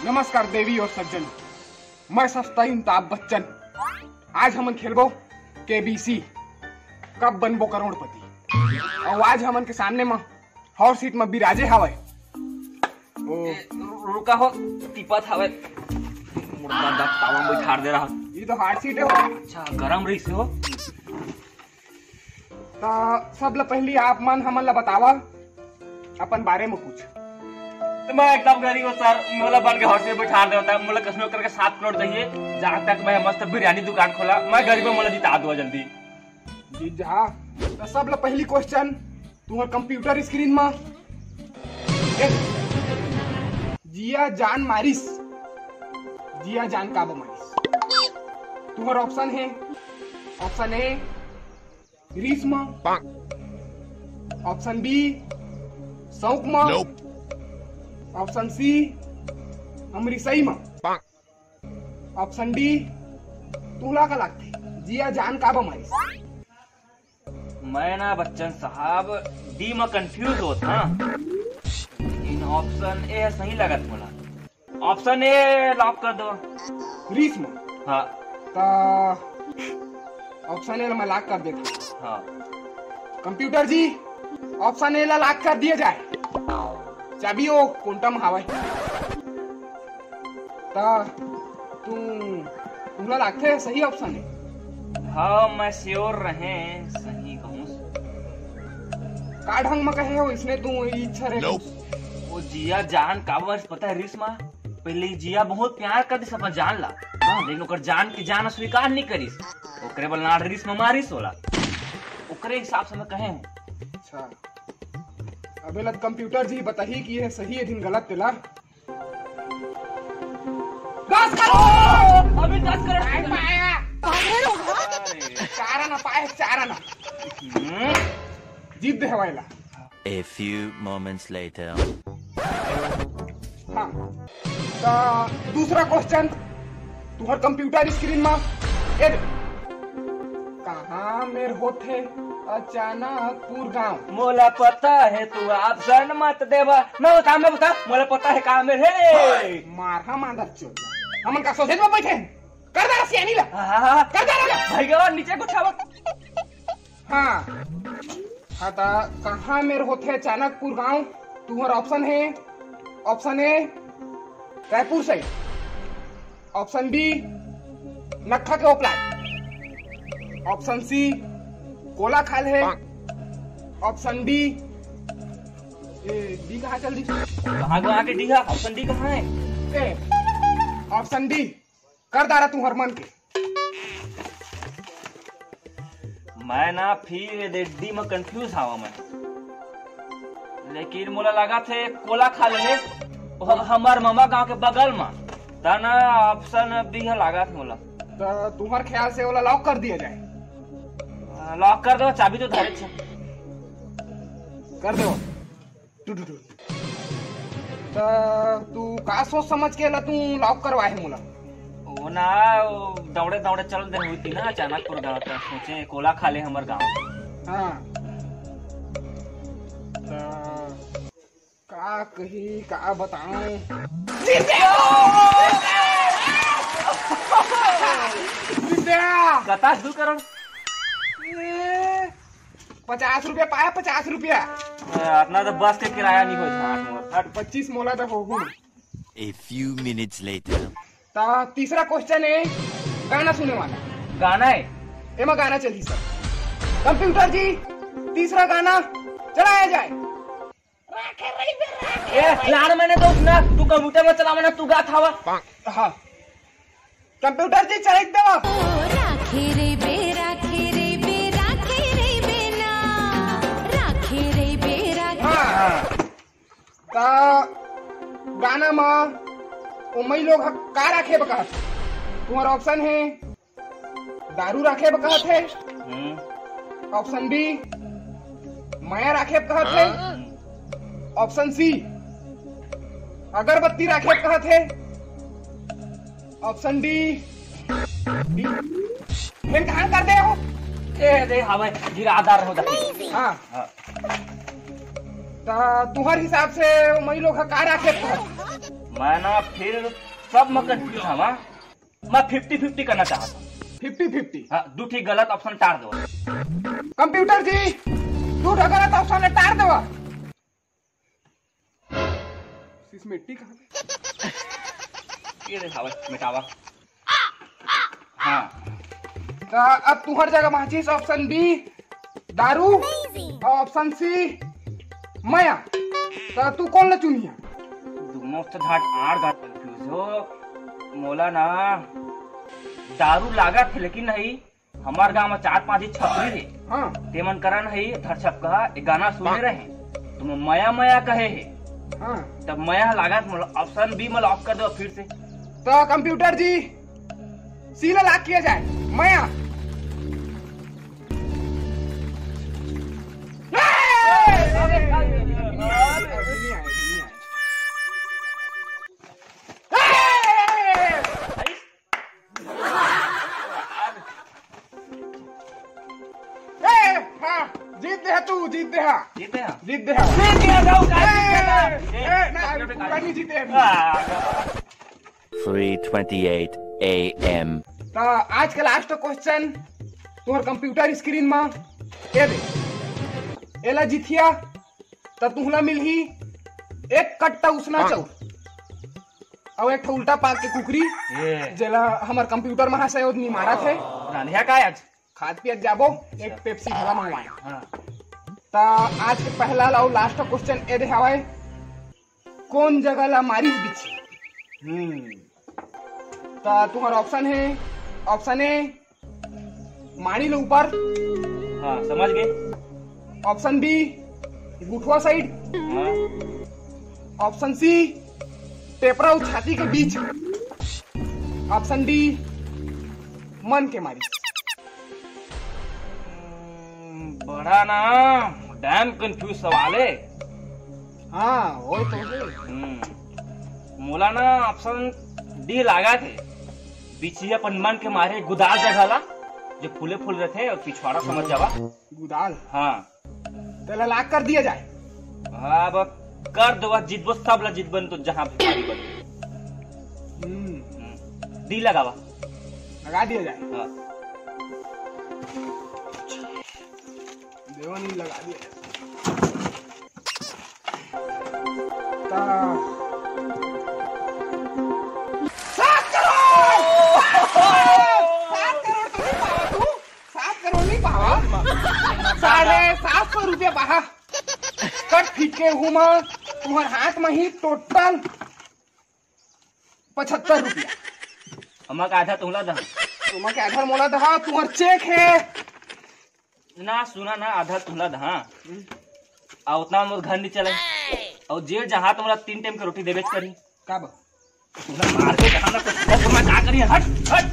नमस्कार देवी और सज्जन, मैं सस्ता अमिताभ बच्चन। आज हमन खेलबो केबीसी कब बनबो करोड़पति। और आज हमन के सामने में हॉट सीट में बिराजे हवय। रुका हो टिपत हवे मुर्गा दा तावा में बैठा दे रहा। ये तो हार्ड सीट है। अच्छा गरम रही से हो तो सब ला पहली आप मन हमन ला बतावा अपन बारे में कुछ। तो मैं एकदम गरीब हूँ सर, मोला बन के हॉट सीट बैठा दे होता है। मोला कसनो करके 7 करोड़ चाहिए, जहाँ तक मैं मस्त बिरयानी दुकान खोला। मैं गरीब हूँ, मोला जिता दो जल्दी। जी जा। तो सब ला पहली क्वेश्चन तुम्हार कंप्यूटर स्क्रीन में जिया जान मारिस, जिया जान काबो मारिस। तुम्हार ऑप्शन है, ऑप्शन ए ग्रीष्म, ऑप्शन बी सौकमा, ऑप्शन सी अमृतसरी में, ऑप्शन डी तुला का लागते जिया जान काबो मारिस। मैं ना बच्चन साहब डी में कंफ्यूज होता। इन ऑप्शन ए सही लगत मोला। ऑप्शन ए लॉक कर दो। ग्रीष्म। हाँ तो ऑप्शन ए मैं लॉक कर देता। हाँ कंप्यूटर जी ऑप्शन ए ला लॉक कर दिया जाए। चाबी ओ क्वांटम हवाई। तो तुमला लागते सही ऑप्शन है। हाँ मैं श्योर रहे सही कहूँ। का ढंग में कहे हो इसने तू इच्छा रे। वो जिया जान काबर पता है रिश्मा, पहले जिया बहुत प्यार कर दिस अपन जान ला। लेकिन ओकर जान की जान स्वीकार नहीं करिस, ओकरे बलना रिश्मा मारिस होला। ओकरे हिसाब से मैं कहे हूँ। अच्छा अबे लत कंप्यूटर जी बताइए कि ये सही है दिन गलत तेला। 10 करोड़। अभी 10 करोड़ नहीं पाया। चार आना पाए, चार आना जीत दे हवाईला। A few moments later. हाँ तो दूसरा क्वेश्चन तुम्हार कंप्यूटर स्क्रीन में कहाँ मेर होते अचानकपुर गांव। मोला पता है तू ऑप्शन मत देवा। मैं बता मोला पता है कहाँ मेरे है। मारा मांदर चोद हमन का सोचे में बैठे कर दे सियानी ला। कर दे भाई गवा नीचे को उठावा। हाँ हाँ तो कहाँ मेरे होते अचानकपुर गांव। तुम्हारा ऑप्शन है, option A Raipur side, option B नक्खा के ओपला, ऑप्शन सी कोला खाल है, ऑप्शन डी डी कहाँ चल दी। कहाँ के डी है? ऑप्शन डी कहाँ है? ऑप्शन डी कर दारा तुम्हार मन के। मैं ना फिर डी में कंफ्यूज हवा मैं, लेकिन मोला लगा थे कोला खा ले हमार मामा गांव के बगल में। तना ऑप्शन बी है लगा था मोला। तो तुम्हार ख्याल से वाला लॉक कर दिया जाए। लॉक कर दो, चाबी तो धारे छे। कर दो। तू का सोच समझ के ला तू लॉक करवाए मोला। वो ना दौड़े दौड़े चल दे हुई थी ना अचानकपुर गाँव तक, सोचे कोला खा ले हमार गाँव। हाँ का कही का बताऊं। 2 करोड़ 50 रुपया पाया। 50 रुपया अपना तो बस के किराया नहीं हो। 25 मोला तो हो। A few minutes later. तो तीसरा क्वेश्चन है गाना सुने वाला। गाना है एमा गाना चली सर। कंप्यूटर जी तीसरा गाना चलाया जाए। लाड़ मैंने तो सुना, तू कंप्यूटर में चला, मैंने तू गा था। हाँ कंप्यूटर जी चला दो। राखे रे बे राखे रे बे राखे रे बे ना राखे रे बे राखे। तो गाना में उमई लोग का राखे बकहत। तुम्हारा ऑप्शन है दारू राखे बकहत है, ऑप्शन बी माया राखे बकहत है, ऑप्शन सी अगरबत्ती राखे बकहत है, ऑप्शन डी फिर कहाँ कर दे हो। दे हवा गिरादार हो जाती। हाँ तुम्हारे हिसाब से मई लोग का राखे बकहत। मैं ना फिर सब में कंफ्यूज हूँ। मैं 50-50 करना चाहता हूँ। 50-50। हाँ, दो ठीक गलत ऑप्शन टार दो। कंप्यूटर जी तू गलत ऑप्शन टार दो। मिट्टी कहाँ ये दिखावा मिटावा। हाँ तो अब तुम्हार जगह माचिस ऑप्शन बी दारू और ऑप्शन सी माया। तो तू कौन ला चुनिया? दोनों से घाट आड़ घाट कंफ्यूज हो मोला ना। दारू लागा थे लेकिन नहीं हमार गांव में 4-5 छपरी है। हाँ तेमन करन है धरछप का एक गाना सुने रहे तुम मया मया कहे है। हाँ तब मया लागत ऑप्शन बी में लॉक कर दो फिर से। तो कंप्यूटर जी सी ला लॉक किया जाए माया। जीत दे तू जीत दे। जीते हैं जीत दे नहीं जीते। 3:28 a.m. तो आज का लास्ट क्वेश्चन तुम्हारे कंप्यूटर स्क्रीन में ए दे एला जीतिया तो तुहला मिलही एक कट्टा उसना चाउ और एक उल्टा पाक के कुकरी जेला हमार कंप्यूटर में से ओदनी मारा थे। रांधिया का आज खाद पियत जाबो एक पेप्सी भला मंगवाया। हाँ तो आज के पहला और लास्ट क्वेश्चन ए दे हवाए कौन जगह ला मारिस बिछी। तो तुम्हारा ऑप्शन है ऑप्शन ए माणी ले ऊपर। हाँ समझ गए। ऑप्शन बी गुठवा साइड। हाँ ऑप्शन सी टेपरा और छाती के बीच। ऑप्शन डी मन के मारी। बड़ा ना डैम कंफ्यूज सवाल है। हाँ वो तो मोला ना ऑप्शन डी लागा थे पीछे अपन मन के मारे गुदाल जगह ला जो फूले फूल रहे थे और पिछवाड़ा समझ जावा गुदाल। हाँ तो लाक कर दिया जाए। हाँ अब कर दो जितबो सब ला जितबन तो जहाँ भारी बन डी लगावा लगा दिया जाए। हाँ देवा नहीं लगा दिया जाए। ₹700 बहा कट फीके हुमा तुम्हारे हाथ में ही टोटल ₹75। हमारा आधा तुमला दा तुम्हारे आधार मोला दहा तुम्हार चेक है ना सुना ना आधा तुमला दा और उतना मोर घर नहीं चले और जेल जहाँ तुम्हारा 3 टाइम की रोटी देवेच करी कब तुम्हारा मार के जहाँ ना कुछ मजा करी। हट हट